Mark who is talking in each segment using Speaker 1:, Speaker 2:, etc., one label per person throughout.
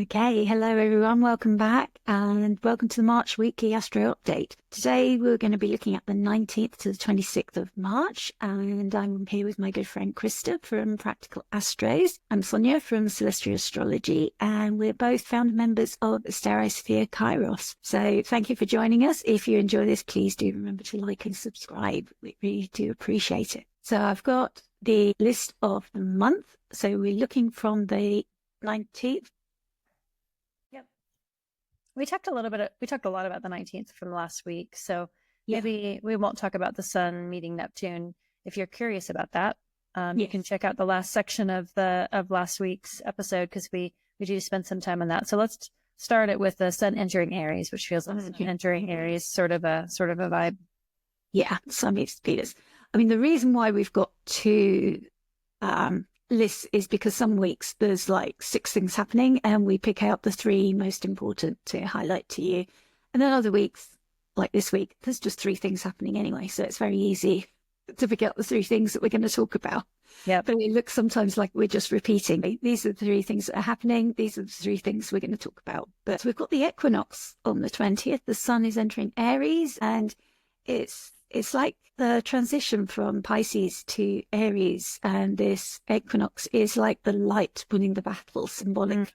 Speaker 1: Okay, hello everyone, welcome back and welcome to the March Weekly Astro Update. Today we're going to be looking at the 19th to the 26th of March, and I'm here with my good friend Christa from Practical Astros. I'm Sonia from Celestia Astrology, and we're both founder members of Asterosphere Kairos. So thank you for joining us. If you enjoy this, please do remember to like and subscribe. We really do appreciate it. So I've got the list of the month. So we're looking from the 19th.
Speaker 2: We talked a lot about the 19th from last week, so maybe we won't talk about the sun meeting Neptune. If you're curious about that, you can check out the last section of last week's episode, because we do spend some time on that. So let's start it with the sun entering Aries, which feels like entering Aries, sort of a vibe.
Speaker 1: Yeah, sun meets Venus. I mean, the reason why we've got two lists is because some weeks there's like 6 things happening and we pick out the 3 most important to highlight to you, and then other weeks like this week there's just 3 things happening anyway, so it's very easy to pick out the 3 things that we're going to talk about. But it looks sometimes like we're just repeating, these are the 3 things that are happening, these are the 3 things we're going to talk about. But we've got the equinox on the 20th. The sun is entering Aries, and it's like the transition from Pisces to Aries, and this equinox is like the light winning the battle, symbolic.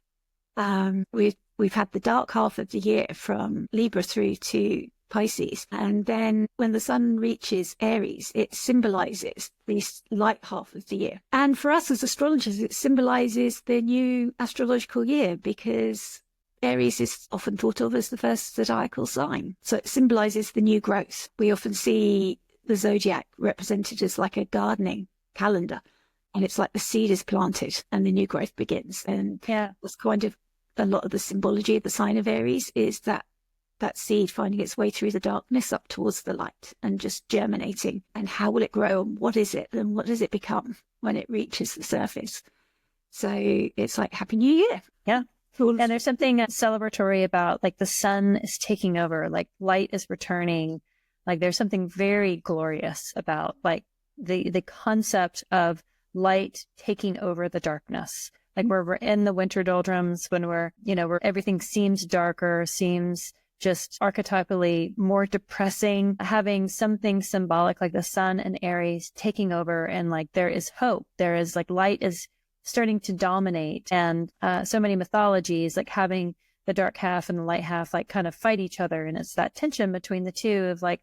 Speaker 1: We've had the dark half of the year from Libra through to Pisces, and then when the sun reaches Aries, it symbolizes this light half of the year. And for us as astrologers, it symbolizes the new astrological year, because Aries is often thought of as the first zodiacal sign. So it symbolizes the new growth. We often see the zodiac represented as like a gardening calendar, and it's like the seed is planted and the new growth begins. And that's kind of a lot of the symbology of the sign of Aries, is that seed finding its way through the darkness up towards the light and just germinating. And how will it grow, and what is it, and what does it become when it reaches the surface? So it's like Happy New Year.
Speaker 2: Yeah. And there's something celebratory about, like, the sun is taking over, like light is returning. Like there's something very glorious about like the concept of light taking over the darkness. Like where we're in the winter doldrums, when where everything seems darker, seems just archetypally more depressing, having something symbolic like the sun and Aries taking over, and like there is hope. There is like light is starting to dominate, and so many mythologies like having the dark half and the light half like kind of fight each other, and it's that tension between the two of like,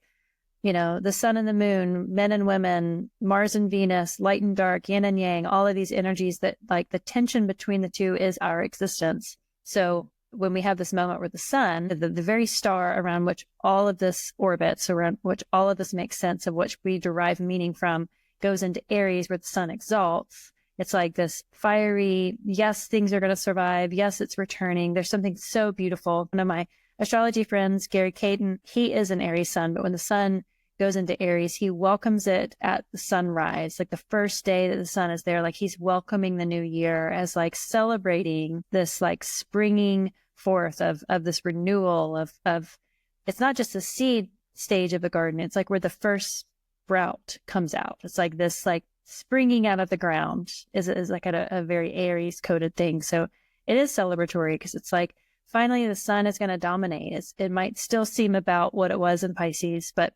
Speaker 2: the sun and the moon, men and women, Mars and Venus, light and dark, yin and yang, all of these energies, that like the tension between the two is our existence. So when we have this moment where the sun, the very star around which all of this orbits, around which all of this makes sense, of which we derive meaning from, goes into Aries, where the sun exalts. It's like this fiery, yes, things are going to survive. Yes, it's returning. There's something so beautiful. One of my astrology friends, Gary Caden, he is an Aries sun, but when the sun goes into Aries, he welcomes it at the sunrise, like the first day that the sun is there, like he's welcoming the new year as like celebrating this like springing forth of this renewal of it's not just the seed stage of the garden. It's like where the first sprout comes out. It's like this like springing out of the ground is like a very Aries coded thing. So it is celebratory, because it's like finally the sun is going to dominate. It might still seem about what it was in Pisces, but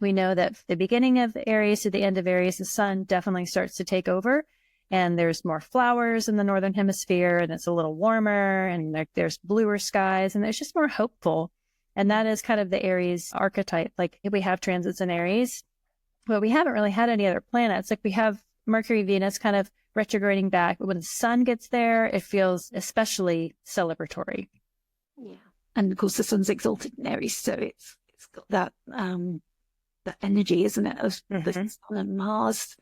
Speaker 2: we know that the beginning of Aries to the end of Aries, the sun definitely starts to take over, and there's more flowers in the northern hemisphere, and it's a little warmer, and there's bluer skies, and there's just more hopeful. And that is kind of the Aries archetype. Like we have transits in Aries, but we haven't really had any other planets. Like we have Mercury, Venus kind of retrograding back, but when the sun gets there, it feels especially celebratory.
Speaker 1: Yeah. And of course the sun's exalted in Aries, so it's got that energy, isn't it, of the sun and Mars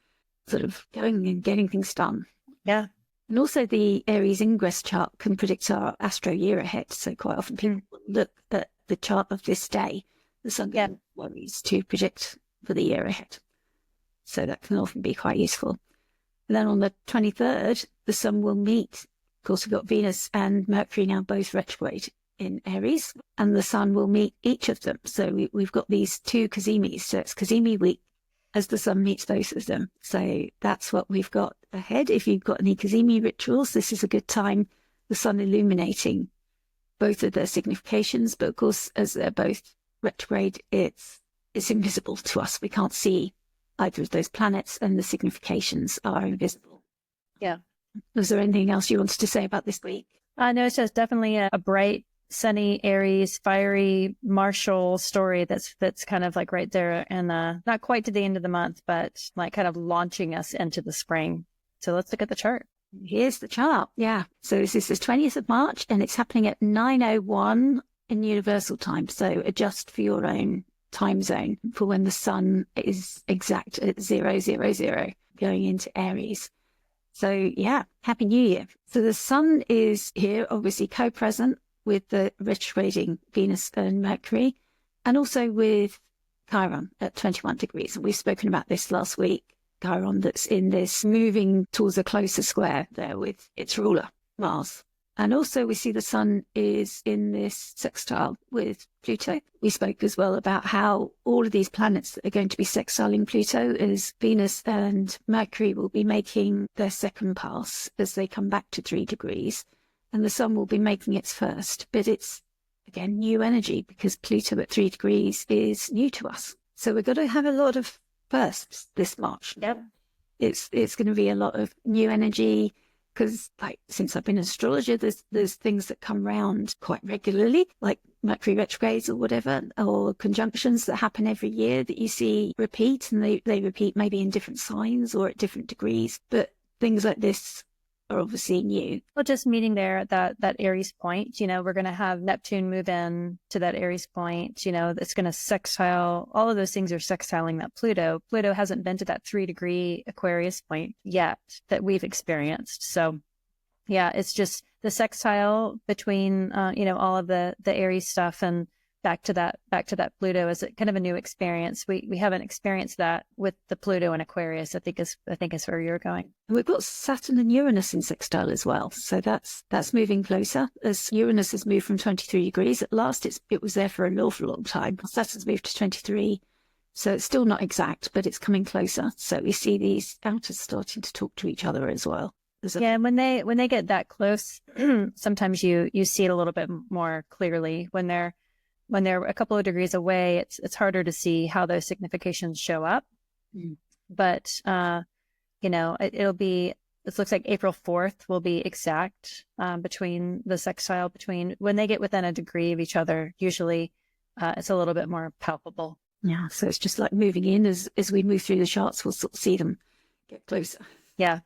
Speaker 1: sort of going and getting things done.
Speaker 2: Yeah.
Speaker 1: And also the Aries Ingress chart can predict our astro year ahead. So quite often people look at the chart of this day, the sun worries to predict for the year ahead. So that can often be quite useful. And then on the 23rd, the sun will meet. Of course, we've got Venus and Mercury now both retrograde in Aries, and the sun will meet each of them. So we've got these 2 Cazimis. So it's Cazimi week as the sun meets both of them. So that's what we've got ahead. If you've got any Cazimi rituals, this is a good time the sun illuminating both of their significations. But of course, as they're both retrograde, it's invisible to us. We can't see either of those planets, and the significations are invisible.
Speaker 2: Yeah.
Speaker 1: Was there anything else you wanted to say about this week?
Speaker 2: No, it's just definitely a bright, sunny Aries, fiery, martial story that's kind of like right there, and not quite to the end of the month, but like kind of launching us into the spring. So let's look at the chart.
Speaker 1: Here's the chart. Yeah. So this is the 20th of March, and it's happening at 9:01 in Universal Time. So adjust for your own time zone for when the sun is exact at 000 going into Aries. So yeah, Happy New Year. So the sun is here, obviously co-present with the retrograding Venus and Mercury, and also with Chiron at 21 degrees. And we've spoken about this last week. Chiron that's in this moving towards a closer square there with its ruler, Mars. And also we see the sun is in this sextile with Pluto. We spoke as well about how all of these planets that are going to be sextiling Pluto as Venus and Mercury will be making their second pass as they come back to 3 degrees. And the sun will be making its first. But it's, again, new energy because Pluto at 3 degrees is new to us. So we're going to have a lot of firsts this March.
Speaker 2: Yep.
Speaker 1: It's going to be a lot of new energy because, like, since I've been an astrologer, there's things that come round quite regularly, like Mercury retrogrades or whatever, or conjunctions that happen every year that you see repeat, and they repeat maybe in different signs or at different degrees. But things like this are obviously new.
Speaker 2: Well, just meeting there at that Aries point, we're going to have Neptune move in to that Aries point, it's going to sextile. All of those things are sextiling that Pluto. Pluto hasn't been to that 3-degree Aquarius point yet that we've experienced. So yeah, it's just the sextile between, all of the Aries stuff and back to that Pluto is kind of a new experience. We haven't experienced that with the Pluto and Aquarius. I think is where you're going.
Speaker 1: We've got Saturn and Uranus in sextile as well, so that's moving closer. As Uranus has moved from 23 degrees, at last it was there for an awful long time. Saturn's moved to 23, so it's still not exact, but it's coming closer. So we see these outers starting to talk to each other as well.
Speaker 2: Yeah, when they get that close, sometimes you see it a little bit more clearly. When they're a couple of degrees away, it's harder to see how those significations show up. But, it looks like April 4th will be exact between the sextile when they get within a degree of each other. Usually it's a little bit more palpable.
Speaker 1: Yeah, so it's just like moving in as we move through the charts, we'll sort of see them get closer.
Speaker 2: Yeah,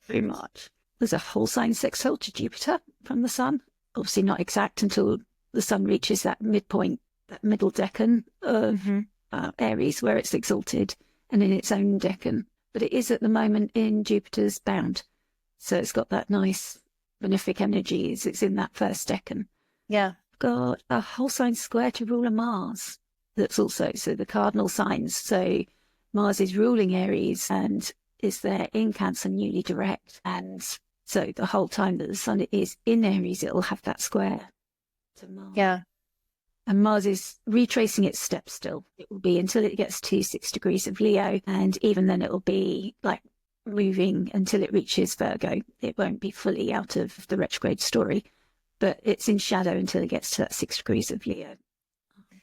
Speaker 1: very much. There's a whole sign sextile to Jupiter from the sun. Obviously not exact until the sun reaches that midpoint, that middle decan of Aries, where it's exalted and in its own decan. But it is at the moment in Jupiter's bound. So it's got that nice benefic energy as it's in that first decan.
Speaker 2: Yeah.
Speaker 1: Got a whole sign square to ruler Mars. That's also, so the cardinal signs. So Mars is ruling Aries and is there in Cancer, newly direct. And so the whole time that the sun is in Aries, it'll have that square to Mars.
Speaker 2: Yeah.
Speaker 1: And Mars is retracing its steps still. It will be until it gets to 6 degrees of Leo. And even then it will be like moving until it reaches Virgo. It won't be fully out of the retrograde story, but it's in shadow until it gets to that 6 degrees of Leo.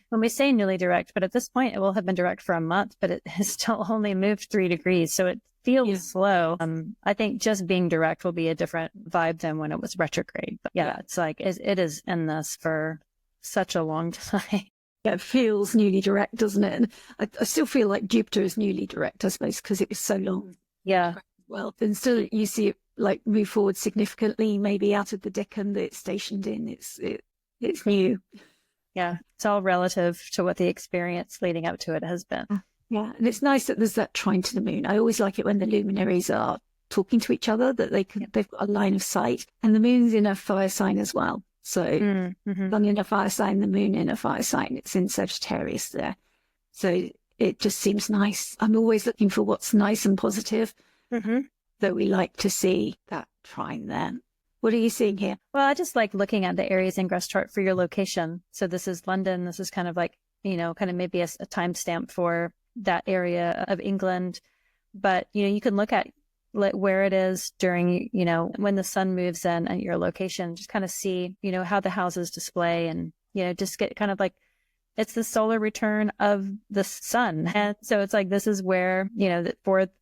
Speaker 2: When we say newly direct, but at this point it will have been direct for a month, but it has still only moved 3 degrees. So it feels slow. I think just being direct will be a different vibe than when it was retrograde. But yeah, it's like it is in this for such a long time.
Speaker 1: Yeah, it feels newly direct, doesn't it? And I still feel like Jupiter is newly direct, I suppose, because it was so long.
Speaker 2: Yeah.
Speaker 1: Well, and still you see it like move forward significantly, maybe out of the decan that it's stationed in. It's new.
Speaker 2: Yeah, it's all relative to what the experience leading up to it has been.
Speaker 1: Yeah, and it's nice that there's that trine to the moon. I always like it when the luminaries are talking to each other, that they've got a line of sight. And the moon's in a fire sign as well. So sun in a fire sign, the moon in a fire sign. It's in Sagittarius there. So it just seems nice. I'm always looking for what's nice and positive. That we like to see that trine there. What are you seeing here?
Speaker 2: Well, I just like looking at the Aries Ingress chart for your location. So this is London. This is kind of like, kind of maybe a timestamp for that area of England. But, you can look at where it is during, when the sun moves in at your location, just kind of see, how the houses display and, just get kind of like, it's the solar return of the sun. And so it's like, this is where,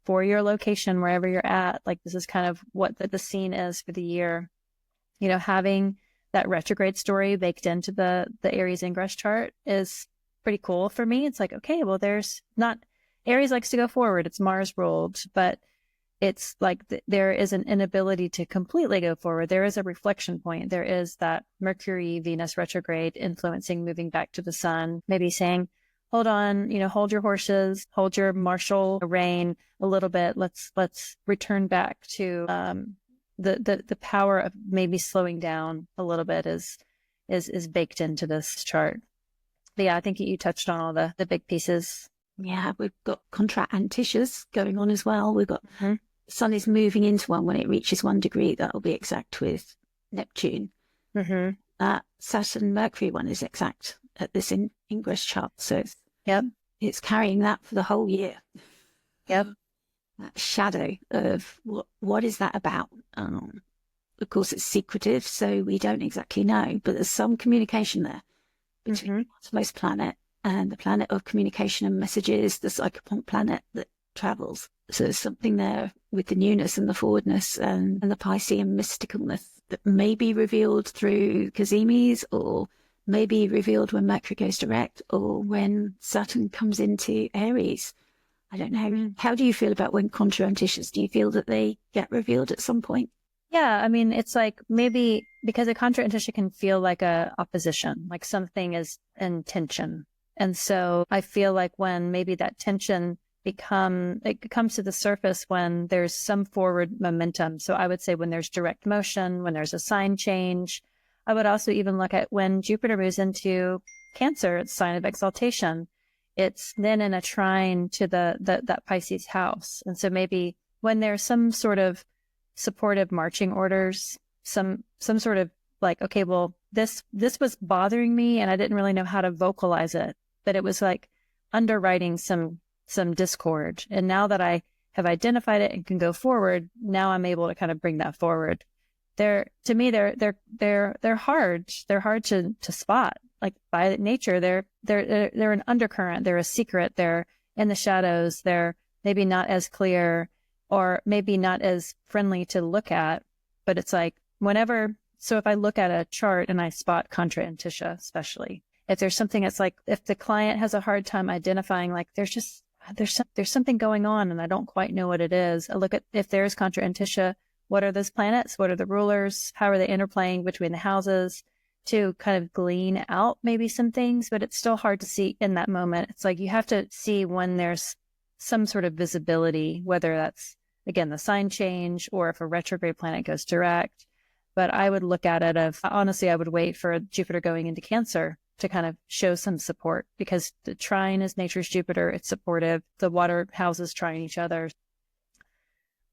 Speaker 2: for your location, wherever you're at, like this is kind of what the scene is for the year. Having that retrograde story baked into the Aries ingress chart is pretty cool for me. It's like, okay, well, Aries likes to go forward. It's Mars ruled, but it's like there is an inability to completely go forward. There is a reflection point. There is that Mercury, Venus retrograde influencing, moving back to the sun, maybe saying, hold on, hold your horses, hold your martial rein a little bit. Let's return back to the power of maybe slowing down a little bit is baked into this chart. But yeah, I think you touched on all the big pieces.
Speaker 1: Yeah, we've got Contra-Antiscias going on as well. We've got Sun is moving into one when it reaches 1 degree. That'll be exact with Neptune. Saturn Mercury one is exact at this Ingress chart. So it's carrying that for the whole year.
Speaker 2: Yep.
Speaker 1: That shadow of what is that about? Of course, it's secretive, so we don't exactly know, but there's some communication there between the outermost planet and the planet of communication and messages, the psychopomp planet that travels. So there's something there with the newness and the forwardness and the Piscean mysticalness that may be revealed through Cazimi's, or may be revealed when Mercury goes direct, or when Saturn comes into Aries. I don't know. How do you feel about when Contra-Antiscias? Do you feel that they get revealed at some point?
Speaker 2: Yeah, I mean, it's like maybe because a Contra-Antiscia can feel like a opposition, like something is in tension. And so I feel like when maybe that tension comes to the surface when there's some forward momentum. So I would say when there's direct motion, when there's a sign change. I would also even look at when Jupiter moves into Cancer, it's sign of exaltation. It's then in a trine to that Pisces house. And so maybe when there's some sort of supportive marching orders, some sort of like, okay, well, this was bothering me and I didn't really know how to vocalize it, but it was like underwriting some discord. And now that I have identified it and can go forward, now I'm able to kind of bring that forward. They're hard. They're hard to spot. Like by nature, they're an undercurrent. They're a secret. They're in the shadows. They're maybe not as clear or maybe not as friendly to look at, but it's like so if I look at a chart and I spot Contra-Antiscia, especially if there's something that's like, if the client has a hard time identifying, like there's something going on and I don't quite know what it is. I look at if there's Contra-Antiscia, what are those planets? What are the rulers? How are they interplaying between the houses to kind of glean out maybe some things, but it's still hard to see in that moment. It's like you have to see when there's some sort of visibility, whether that's, again, the sign change or if a retrograde planet goes direct. But I would look at it honestly, I would wait for Jupiter going into Cancer to kind of show some support because the trine is nature's Jupiter. It's supportive. The water houses trine each other.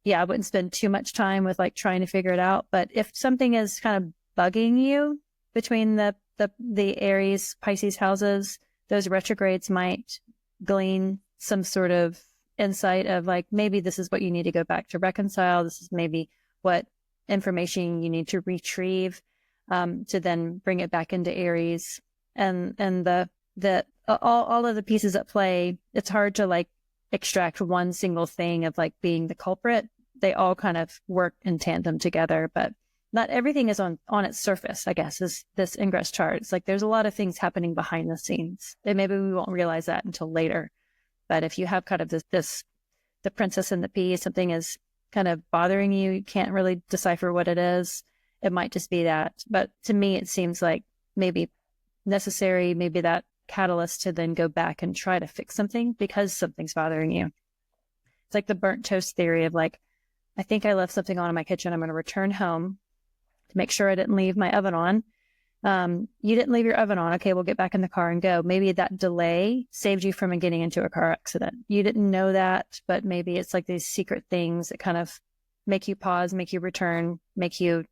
Speaker 2: Yeah, I wouldn't spend too much time with like trying to figure it out. But if something is kind of bugging you between the Aries, Pisces houses, those retrogrades might glean some sort of insight of like, maybe this is what you need to go back to reconcile. This is maybe what information you need to retrieve to then bring it back into Aries. And all of the pieces at play, it's hard to like extract one single thing of like being the culprit. They all kind of work in tandem together, but not everything is on its surface, I guess, is this ingress chart. It's like there's a lot of things happening behind the scenes. And maybe we won't realize that until later. But if you have kind of the princess and the pea, something is kind of bothering you, you can't really decipher what it is. It might just be that. But to me, it seems like maybe necessary, maybe that catalyst to then go back and try to fix something because something's bothering you. It's like the burnt toast theory of like, I think I left something on in my kitchen. I'm going to return home to make sure I didn't leave my oven on. You didn't leave your oven on. Okay, we'll get back in the car and go. Maybe that delay saved you from getting into a car accident. You didn't know that, but maybe it's like these secret things that kind of make you pause, make you return, make you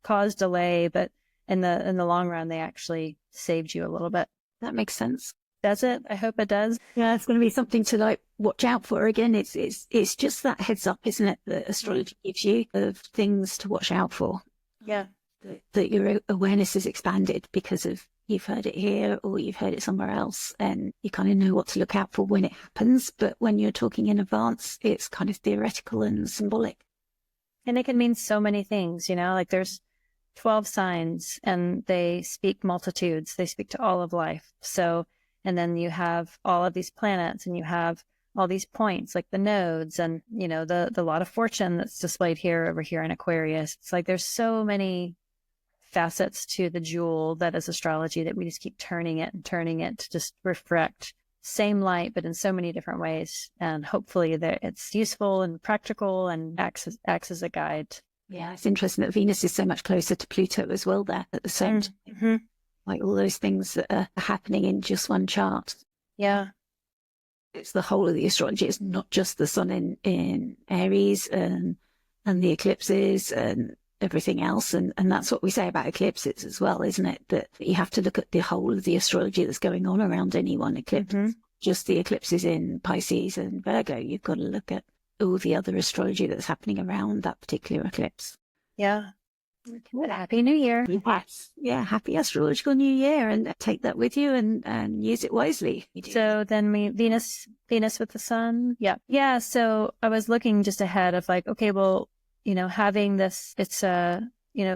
Speaker 2: cause delay, but in the long run, they actually saved you a little bit.
Speaker 1: That makes sense.
Speaker 2: Does it? I hope it does.
Speaker 1: Yeah, it's going to be something to like watch out for. Again, it's just that heads up, isn't it, that astrology gives you of things to watch out for.
Speaker 2: Yeah.
Speaker 1: That your awareness is expanded because of you've heard it here or you've heard it somewhere else, and you kind of know what to look out for when it happens. But when you're talking in advance, it's kind of theoretical and symbolic.
Speaker 2: And it can mean so many things, like there's 12 signs and they speak multitudes. They speak to all of life. So, and then you have all of these planets and you have all these points like the nodes and, the lot of fortune that's displayed here over here in Aquarius. It's like there's so many facets to the jewel that is astrology that we just keep turning it to just reflect same light, but in so many different ways. And hopefully that it's useful and practical and acts as a guide.
Speaker 1: Yeah, it's interesting that Venus is so much closer to Pluto as well there at the same time.
Speaker 2: Mm-hmm.
Speaker 1: Like all those things that are happening in just one chart.
Speaker 2: Yeah.
Speaker 1: It's the whole of the astrology. It's not just the sun in Aries and the eclipses and everything else. And that's what we say about eclipses as well, isn't it? That you have to look at the whole of the astrology that's going on around any one eclipse.
Speaker 2: Mm-hmm.
Speaker 1: Just the eclipses in Pisces and Virgo. You've got to look at all the other astrology that's happening around that particular eclipse.
Speaker 2: Yeah. Happy New Year.
Speaker 1: Yes. Yeah. Happy astrological New Year, and take that with you and use it wisely.
Speaker 2: So then Venus with the sun. Yeah. Yeah. So I was looking just ahead of like, okay, well, having this, it's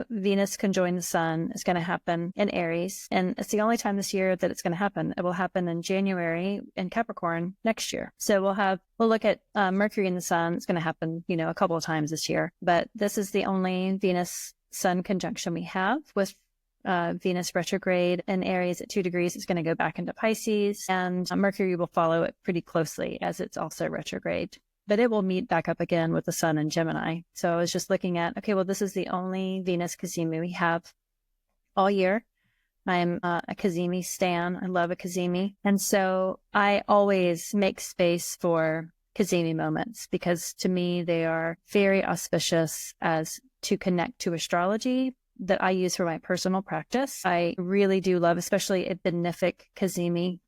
Speaker 2: Venus conjoin the sun is going to happen in Aries. And it's the only time this year that it's going to happen. It will happen in January in Capricorn next year. So we'll look at Mercury and the sun. It's going to happen, a couple of times this year. But this is the only Venus sun conjunction we have with Venus retrograde in Aries at 2 degrees. It's going to go back into Pisces, and Mercury will follow it pretty closely as it's also retrograde. But it will meet back up again with the sun in Gemini. So I was just looking at, okay, well, this is the only Venus Cazimi we have all year. I'm a Cazimi stan. I love a Cazimi. And so I always make space for Cazimi moments because to me, they are very auspicious as to connect to astrology that I use for my personal practice. I really do love, especially a benefic Cazimi.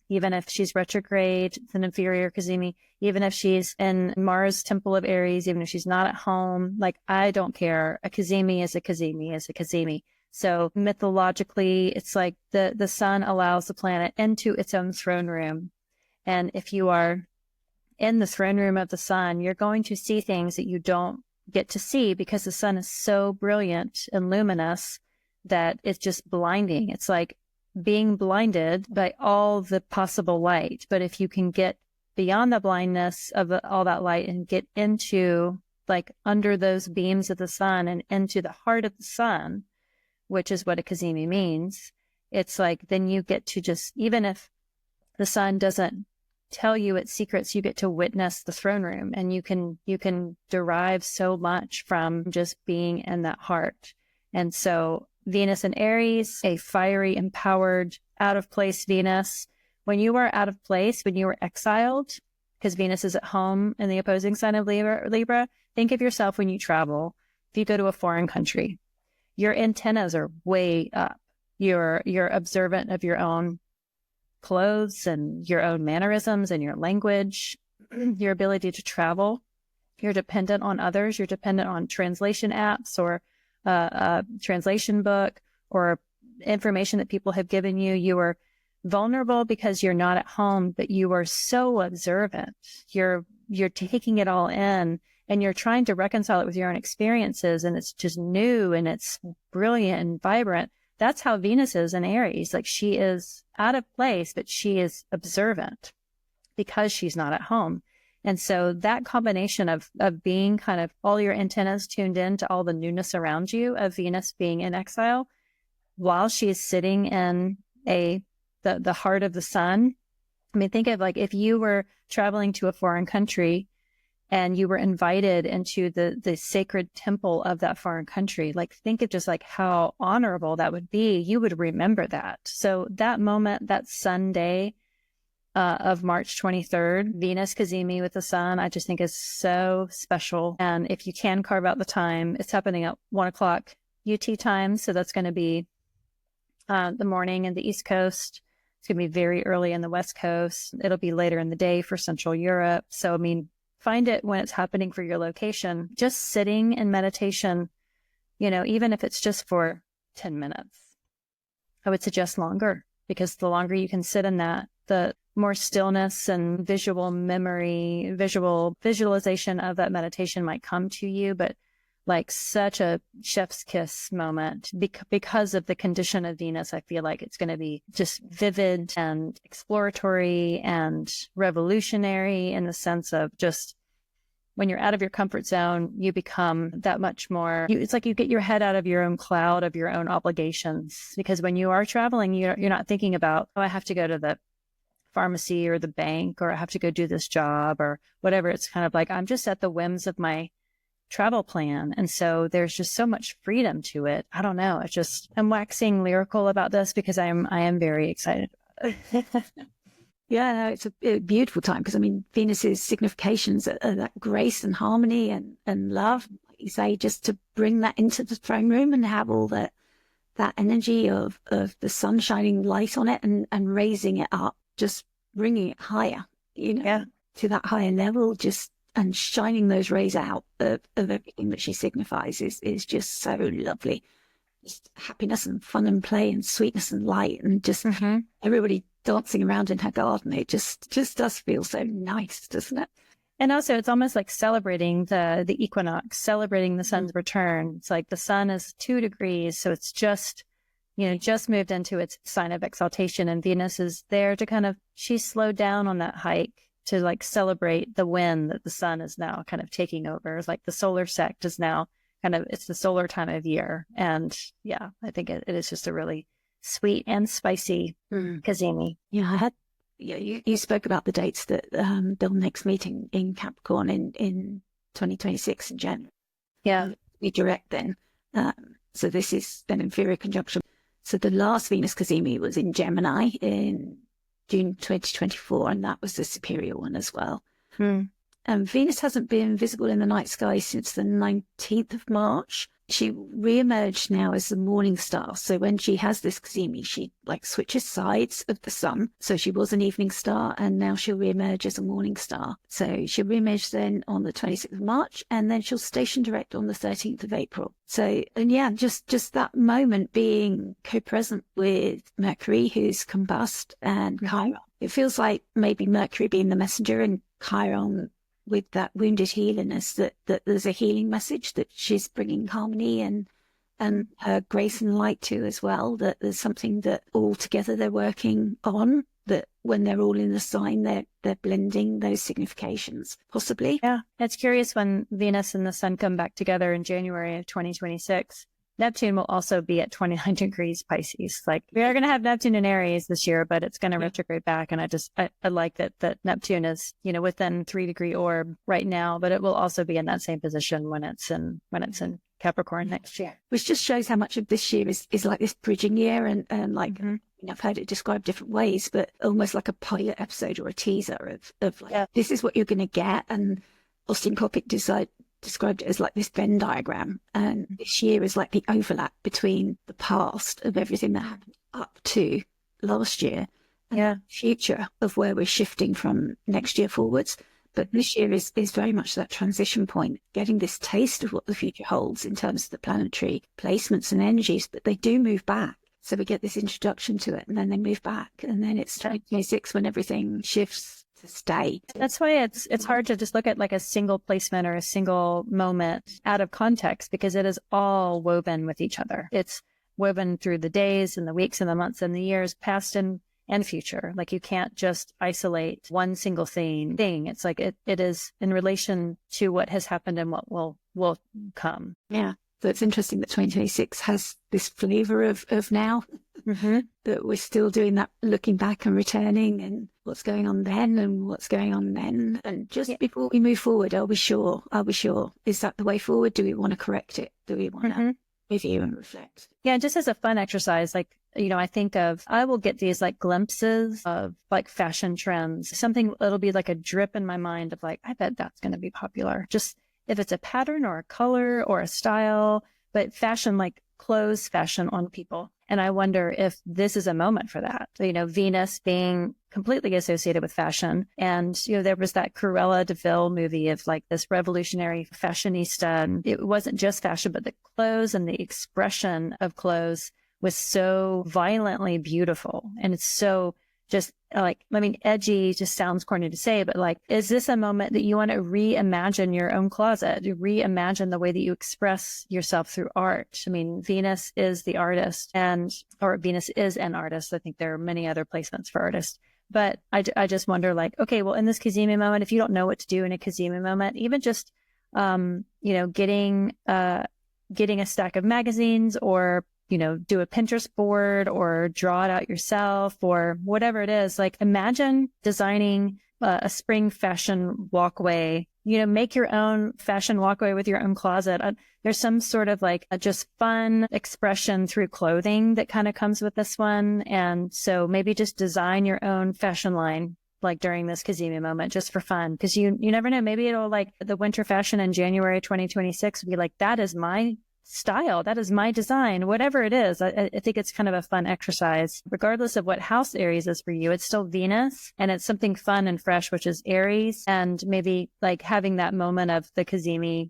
Speaker 2: Even if she's retrograde, it's an inferior Cazimi. Even if she's in Mars temple of Aries, even if she's not at home, like I don't care. A Cazimi is a Cazimi is a Cazimi. So mythologically, it's like the sun allows the planet into its own throne room. And if you are in the throne room of the sun, you're going to see things that you don't get to see because the sun is so brilliant and luminous that it's just blinding. It's like being blinded by all the possible light. But if you can get beyond the blindness of all that light and get into like under those beams of the sun and into the heart of the sun, which is what a Cazimi means, it's like then you get to just, even if the sun doesn't tell you its secrets, you get to witness the throne room, and you can derive so much from just being in that heart. And so Venus in Aries, a fiery, empowered, out of place Venus. When you are out of place, when you are exiled, because Venus is at home in the opposing sign of Libra, think of yourself when you travel. If you go to a foreign country, your antennas are way up. You're observant of your own clothes and your own mannerisms and your language, your ability to travel. You're dependent on others. You're dependent on translation apps or a translation book or information that people have given you. You are vulnerable because you're not at home, but you are so observant. You're taking it all in and you're trying to reconcile it with your own experiences. And it's just new and it's brilliant and vibrant. That's how Venus is in Aries. Like she is out of place, but she is observant because she's not at home. And so that combination of being kind of all your antennas tuned in to all the newness around you, of Venus being in exile while she is sitting in the heart of the sun. I mean, think of like if you were traveling to a foreign country and you were invited into the sacred temple of that foreign country, like think of just like how honorable that would be. You would remember that. So that moment, that Sunday of March 23rd, Venus Cazimi with the sun, I just think is so special. And if you can carve out the time, it's happening at 1:00 UT time. So that's going to be the morning in the East Coast. It's going to be very early in the West Coast. It'll be later in the day for Central Europe. So, I mean, find it when it's happening for your location. Just sitting in meditation, even if it's just for 10 minutes, I would suggest longer, because the longer you can sit in that, the more stillness and visual memory, visualization of that meditation might come to you. But like such a chef's kiss moment because of the condition of Venus, I feel like it's going to be just vivid and exploratory and revolutionary, in the sense of just when you're out of your comfort zone, you become that much more, it's like you get your head out of your own cloud of your own obligations. Because when you are traveling, you're not thinking about, oh, I have to go to the pharmacy or the bank, or I have to go do this job or whatever. It's kind of like, I'm just at the whims of my travel plan. And so there's just so much freedom to it. I don't know. It's just, I'm waxing lyrical about this because I am very excited about it.
Speaker 1: Yeah, no, it's a beautiful time, because I mean, Venus's significations are that grace and harmony and love, like you say, just to bring that into the throne room and have all that energy of the sun shining light on it and raising it up, just bringing it higher, to that higher level, just, and shining those rays out of everything that she signifies is just so lovely. Just happiness and fun and play and sweetness and light, and just everybody dancing around in her garden. It just does feel so nice, doesn't it?
Speaker 2: And also, it's almost like celebrating the equinox, celebrating the sun's return. It's like the sun is 2 degrees, so it's just moved into its sign of exaltation, and Venus is there to kind of, she's slowed down on that hike to like celebrate the win that the sun is now kind of taking over. It's like the solar sect is now kind of, it's the solar time of year. And yeah, I think it is just a really sweet and spicy Cazimi.
Speaker 1: Yeah, you spoke about the dates that they'll next meeting in Capricorn in 2026 in January.
Speaker 2: Yeah.
Speaker 1: We direct then. So this is an inferior conjunction. So the last Venus Cazimi was in Gemini in June 2024, and that was the superior one as well. And Venus hasn't been visible in the night sky since the 19th of March. She re-emerged now as the morning star. So when she has this Cazimi, she like switches sides of the sun. So she was an evening star, and now she'll re-emerge as a morning star. So she'll re-emerge then on the 26th of March, and then she'll station direct on the 13th of April. So, and yeah, just that moment being co-present with Mercury, who's combust, and Chiron. It feels like maybe Mercury being the messenger, and Chiron with that wounded healerness, that there's a healing message that she's bringing harmony and her grace and light to as well, that there's something that all together they're working on, that when they're all in the sign, they're blending those significations, possibly.
Speaker 2: Yeah, it's curious when Venus and the sun come back together in January of 2026. Neptune will also be at 29 degrees Pisces. Like, we are going to have Neptune in Aries this year, but it's going to retrograde back. And I like that Neptune is, within 3-degree orb right now, but it will also be in that same position when it's in Capricorn next year.
Speaker 1: Which just shows how much of this year is like this bridging year, and like, I've heard it described different ways, but almost like a pilot episode or a teaser of like, this is what you're going to get. And Austin Coppock described it as like this Venn diagram, and this year is like the overlap between the past of everything that happened up to last year and the future of where we're shifting from next year forwards. But this year is very much that transition point, getting this taste of what the future holds in terms of the planetary placements and energies, but they do move back. So we get this introduction to it, and then they move back, and then it's 2026 when everything shifts to stay.
Speaker 2: That's why it's hard to just look at like a single placement or a single moment out of context, because it is all woven with each other. It's woven through the days and the weeks and the months and the years, past and future. Like, you can't just isolate one single thing. It's like it is in relation to what has happened and what will come.
Speaker 1: Yeah. So it's interesting that 2026 has this flavor of now, that we're still doing that, looking back and returning, and what's going on then and what's going on then. And just before we move forward, are we sure? Is that the way forward? Do we want to correct it? Do we want to review and reflect?
Speaker 2: Yeah, just as a fun exercise, like, I will get these like glimpses of like fashion trends, something, it'll be like a drip in my mind of like, I bet that's going to be popular. Just if it's a pattern or a color or a style, but fashion, like clothes fashion on people. And I wonder if this is a moment for that. Venus being completely associated with fashion. And, there was that Cruella de Vil movie of like this revolutionary fashionista. And it wasn't just fashion, but the clothes and the expression of clothes was so violently beautiful. And it's so just edgy just sounds corny to say, but like, is this a moment that you want to reimagine your own closet, to reimagine the way that you express yourself through art? I mean, Venus is the artist or Venus is an artist. I think there are many other placements for artists, but I just wonder like, okay, well, in this Cazimi moment, if you don't know what to do in a Cazimi moment, even just, getting a stack of magazines or do a Pinterest board or draw it out yourself or whatever it is. Like imagine designing a spring fashion walkway, make your own fashion walkway with your own closet. There's some sort of like a just fun expression through clothing that kind of comes with this one. And so maybe just design your own fashion line like during this Cazimi moment, just for fun. Cause you never know, maybe it'll like the winter fashion in January 2026 be like, that is my style. That is my design, whatever it is. I think it's kind of a fun exercise. Regardless of what house Aries is for you, it's still Venus and it's something fun and fresh, which is Aries. And maybe like having that moment of the Cazimi,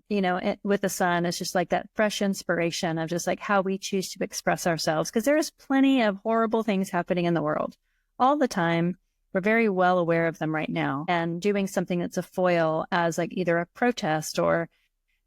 Speaker 2: with the sun, it's just like that fresh inspiration of just like how we choose to express ourselves. Because there's plenty of horrible things happening in the world all the time. We're very well aware of them right now, and doing something that's a foil as like either a protest or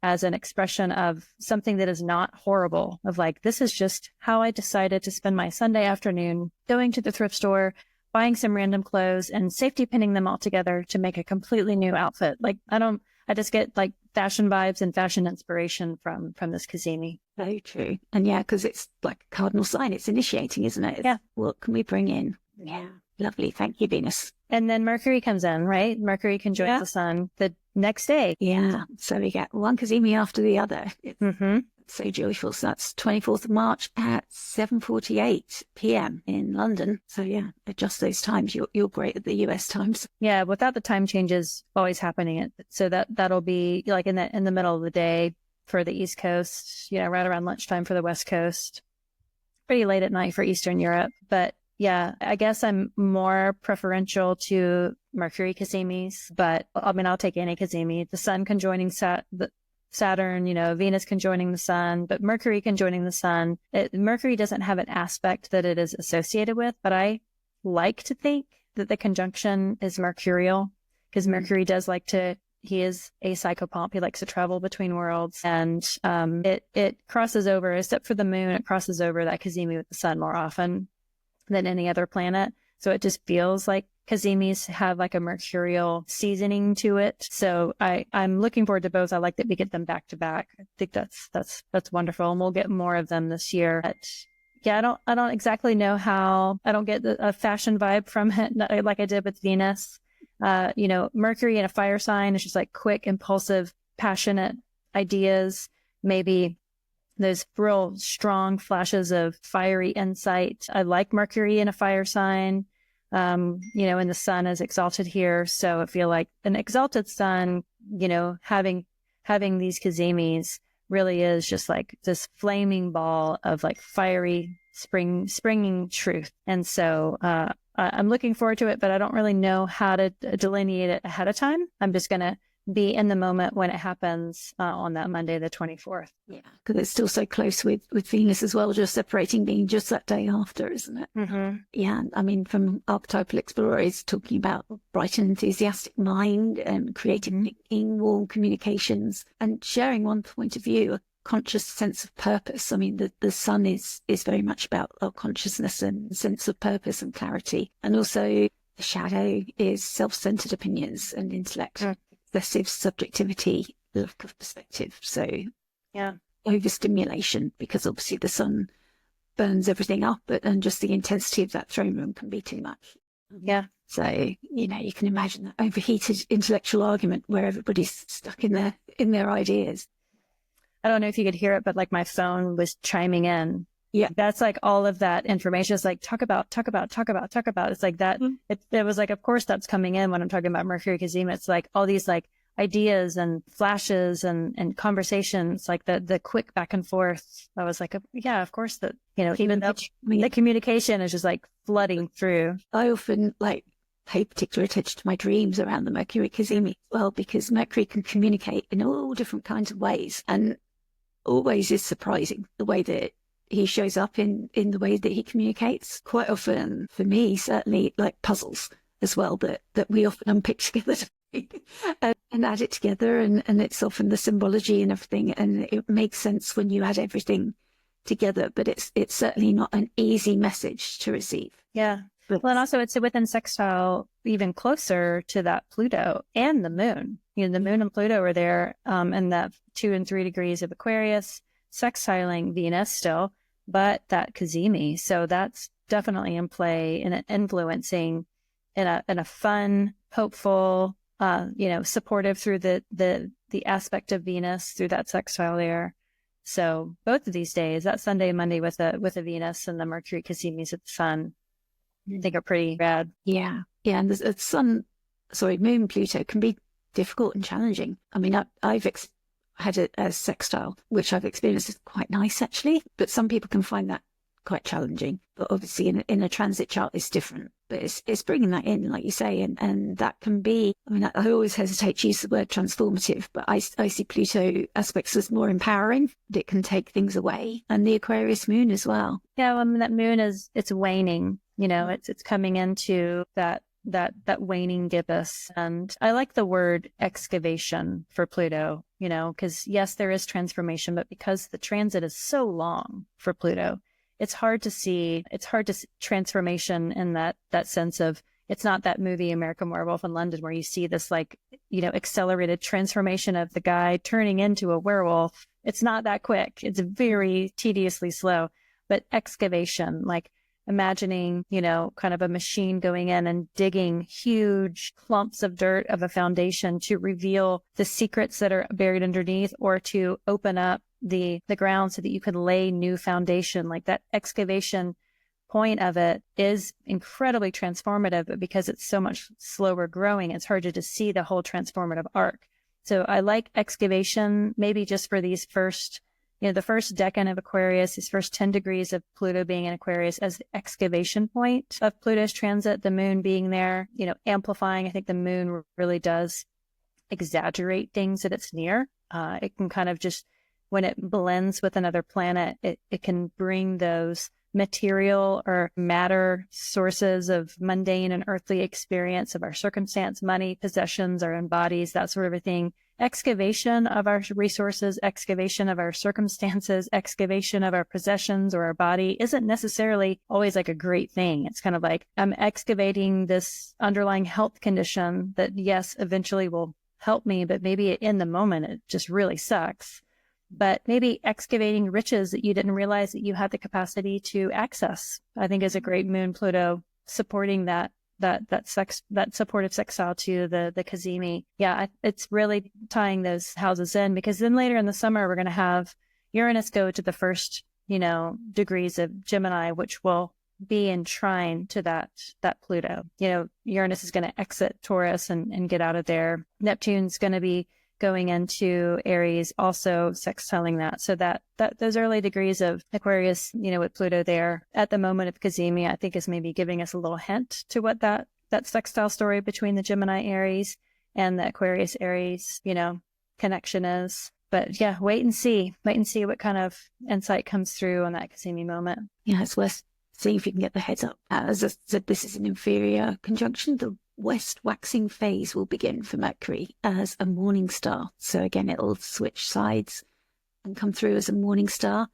Speaker 2: as an expression of something that is not horrible, of like, this is just how I decided to spend my Sunday afternoon, going to the thrift store, buying some random clothes and safety pinning them all together to make a completely new outfit. Like I just get like fashion vibes and fashion inspiration from this Cazimi.
Speaker 1: Very true. And yeah, because it's like a cardinal sign. It's initiating, isn't it?
Speaker 2: Yeah.
Speaker 1: What can we bring in? Yeah. Lovely. Thank you, Venus.
Speaker 2: And then Mercury comes in, right? Mercury conjoins the sun the next day.
Speaker 1: Yeah. So we get one Cazimi after the other. It's so joyful. So that's 24th of March at 7:48 p.m. in London. So yeah, adjust those times. You're great at the US times.
Speaker 2: Yeah. Without the time changes always happening. So that'll be like in the middle of the day for the East Coast, right around lunchtime for the West Coast, pretty late at night for Eastern Europe. But yeah, I guess I'm more preferential to Mercury Cazimis, but I mean, I'll take any Cazimi. The sun conjoining Saturn, Venus conjoining the sun, but Mercury conjoining the sun. Mercury doesn't have an aspect that it is associated with, but I like to think that the conjunction is mercurial because Mercury does he is a psychopomp. He likes to travel between worlds, and it crosses over, except for the moon, it crosses over that Cazimi with the sun more often than any other planet. So it just feels like Cazimis have like a mercurial seasoning to it. So I'm looking forward to both. I like that we get them back to back. I think that's wonderful. And we'll get more of them this year. But yeah, I don't exactly know how. I don't get a fashion vibe from it like I did with Venus. Mercury in a fire sign is just like quick, impulsive, passionate ideas. Maybe those real strong flashes of fiery insight. I like Mercury in a fire sign, and the sun is exalted here. So I feel like an exalted sun, having these Cazimis really is just like this flaming ball of like fiery springing truth. And so, I'm looking forward to it, but I don't really know how to delineate it ahead of time. I'm just going to be in the moment when it happens on that Monday, the 24th.
Speaker 1: Yeah, because it's still so close with Venus as well, just separating being just that day after, isn't it?
Speaker 2: Mm-hmm.
Speaker 1: Yeah, I mean, from Archetypal Explorers, talking about bright and enthusiastic mind and creative thinking, warm communications, and sharing one point of view, a conscious sense of purpose. I mean, the sun is very much about our consciousness and sense of purpose and clarity. And also the shadow is self-centered opinions and intellect. Excessive subjectivity, lack of perspective. So, yeah, overstimulation, because obviously the sun burns everything up, and just the intensity of that throne room can be too much.
Speaker 2: Yeah.
Speaker 1: So, you can imagine that overheated intellectual argument where everybody's stuck in their ideas.
Speaker 2: I don't know if you could hear it, but like my phone was chiming in.
Speaker 1: Yeah.
Speaker 2: That's like all of that information. It's like, talk about. It's like that. It was like, of course that's coming in when I'm talking about Mercury Cazimi. It's like all these like ideas and flashes and conversations, like the quick back and forth. I was like, yeah, of course that, even though the communication is just like flooding through.
Speaker 1: I often pay particular attention to my dreams around the Mercury Cazimi as well, because Mercury can communicate in all different kinds of ways, and always is surprising the way that he shows up in the way that he communicates. Quite often, for me, certainly, like puzzles as well, that we often unpick together and add it together, and it's often the symbology and everything, and it makes sense when you add everything together, but it's certainly not an easy message to receive.
Speaker 2: Yeah. Well, and also it's within sextile even closer to that Pluto and the moon. The moon and Pluto are there, and that 2 and 3 degrees of Aquarius, sextiling Venus still, but that Cazimi. So that's definitely in play and influencing in a fun, hopeful, supportive through the aspect of Venus through that sextile there. So both of these days, that Sunday and Monday with the Venus and the Mercury Cazimis at the sun, I think are pretty rad.
Speaker 1: Yeah. And the moon Pluto can be difficult and challenging. I mean, I've had it as sextile, which I've experienced is quite nice actually, but some people can find that quite challenging. But obviously in a transit chart it's different. But it's bringing that in, like you say, and that can be, I mean, I always hesitate to use the word transformative, but I see Pluto aspects as more empowering. It can take things away. And the Aquarius moon as well.
Speaker 2: Yeah, well, I mean, that moon it's waning, it's coming into that waning gibbous. And I like the word excavation for Pluto, because yes, there is transformation, but because the transit is so long for Pluto, it's hard to see transformation in that sense of, it's not that movie American Werewolf in London where you see this accelerated transformation of the guy turning into a werewolf. It's not that quick. It's very tediously slow. But excavation, like imagining, kind of a machine going in and digging huge clumps of dirt of a foundation to reveal the secrets that are buried underneath, or to open up the ground so that you can lay new foundation. Like that excavation point of it is incredibly transformative, but because it's so much slower growing, it's hard to just see the whole transformative arc. So I like excavation, maybe just for these first, the first decan of Aquarius, these first 10 degrees of Pluto being in Aquarius as the excavation point of Pluto's transit, the moon being there, amplifying. I think the moon really does exaggerate things that it's near. It can kind of just, when it blends with another planet, it can bring those material or matter sources of mundane and earthly experience of our circumstance, money, possessions, our own bodies, that sort of a thing. Excavation of our resources, excavation of our circumstances, excavation of our possessions or our body isn't necessarily always like a great thing. It's kind of like, I'm excavating this underlying health condition that, yes, eventually will help me, but maybe in the moment it just really sucks. But maybe excavating riches that you didn't realize that you had the capacity to access, I think is a great moon Pluto supporting that supportive sextile to the Cazimi. Yeah, it's really tying those houses in, because then later in the summer we're going to have Uranus go to the first, degrees of Gemini, which will be in trine to that Pluto. Uranus is going to exit Taurus and get out of there. Neptune's going to be going into Aries, also sextiling that. So that those early degrees of Aquarius, with Pluto there at the moment of Cazimi, I think is maybe giving us a little hint to what that sextile story between the Gemini Aries and the Aquarius Aries, connection is. But yeah, wait and see what kind of insight comes through on that Cazimi moment.
Speaker 1: Yeah, it's worth seeing if you can get the heads up. As I said, this is an inferior conjunction. The west waxing phase will begin for Mercury as a morning star. So again, it'll switch sides and come through as a morning star.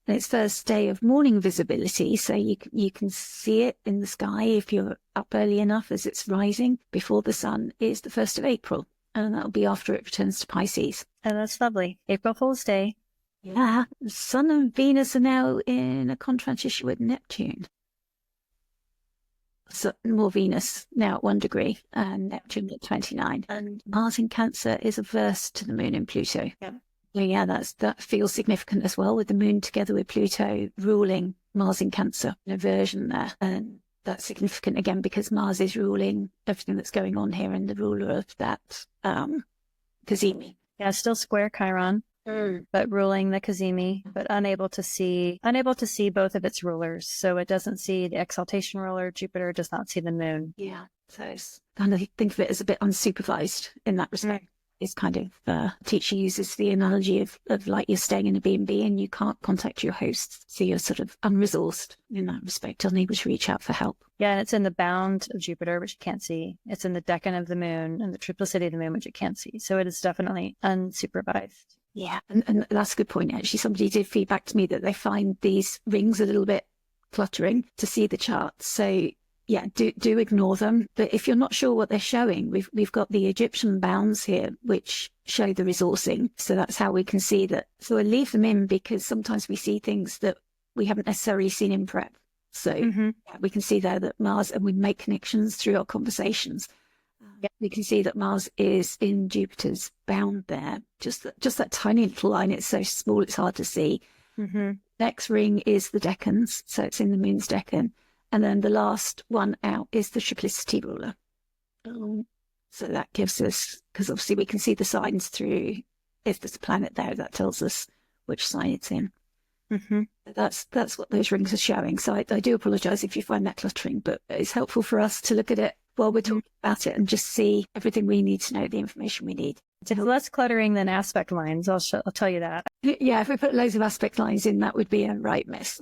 Speaker 1: And it's first day of morning visibility, so you can see it in the sky if you're up early enough as it's rising before the sun is the 1st of April. And that'll be after it returns to Pisces.
Speaker 2: Oh, that's lovely. April Fool's Day.
Speaker 1: Yeah, the Sun and Venus are now in a Contra-Antiscia with Neptune. So more Venus now at 1 degree and Neptune at 29. And Mars in Cancer is averse to the moon in Pluto.
Speaker 2: Yeah.
Speaker 1: So yeah, that feels significant as well, with the moon together with Pluto ruling Mars in Cancer, an aversion there. And that's significant again because Mars is ruling everything that's going on here, and the ruler of that Cazimi.
Speaker 2: Yeah, still square Chiron, but ruling the Cazimi, but unable to see both of its rulers. So it doesn't see the exaltation ruler. Jupiter does not see the moon.
Speaker 1: Yeah. So it's kind of think of it as a bit unsupervised in that respect. It's kind of teacher uses the analogy of like you're staying in a B&B and you can't contact your hosts. So you're sort of unresourced in that respect, unable to reach out for help.
Speaker 2: Yeah, and it's in the bound of Jupiter, which you can't see. It's in the decan of the moon and the triplicity of the moon, which you can't see. So it is definitely unsupervised.
Speaker 1: Yeah, and that's a good point. Actually, somebody did feedback to me that they find these rings a little bit cluttering to see the charts. So yeah, do ignore them. But if you're not sure what they're showing, we've got the Egyptian bounds here, which show the resourcing. So that's how we can see that. So I leave them in because sometimes we see things that we haven't necessarily seen in prep. So yeah, we can see there that Mars, and we make connections through our conversations. We can see that Mars is in Jupiter's bound there. Just that tiny little line. It's so small, it's hard to see. Next ring is the decans. So it's in the moon's decan. And then the last one out is the triplicity ruler. So that gives us, because obviously we can see the signs through, if there's a planet there, that tells us which sign it's in. That's what those rings are showing. So I do apologize if you find that cluttering, but it's helpful for us to look at it while we're talking about it and just see everything we need to know, the information we need.
Speaker 2: It's less cluttering than aspect lines. I'll tell you that.
Speaker 1: Yeah, if we put loads of aspect lines in, that would be a right mess.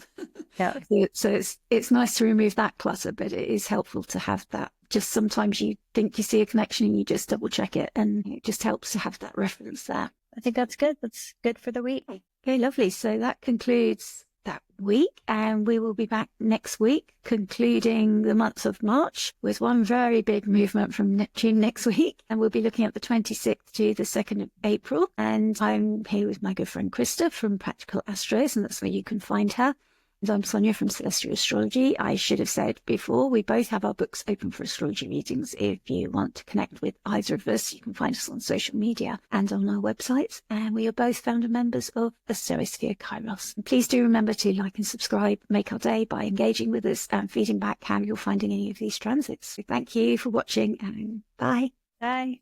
Speaker 2: Yeah.
Speaker 1: So it's nice to remove that clutter, but it is helpful to have that. Just sometimes you think you see a connection and you just double check it, and it just helps to have that reference there.
Speaker 2: I think that's good. That's good for the week.
Speaker 1: Okay, lovely. So that concludes that week, and we will be back next week, concluding the month of March with one very big movement from Neptune next week. And we'll be looking at the 26th to the 2nd of April. And I'm here with my good friend Christa from Practical Astros, and that's where you can find her. And I'm Sonia from Celestial Astrology. I should have said before, we both have our books open for astrology readings. If you want to connect with either of us, you can find us on social media and on our website. And we are both founder members of Asterosphere Kairos. And please do remember to like and subscribe, make our day by engaging with us and feeding back how you're finding any of these transits. So thank you for watching, and bye.
Speaker 2: Bye.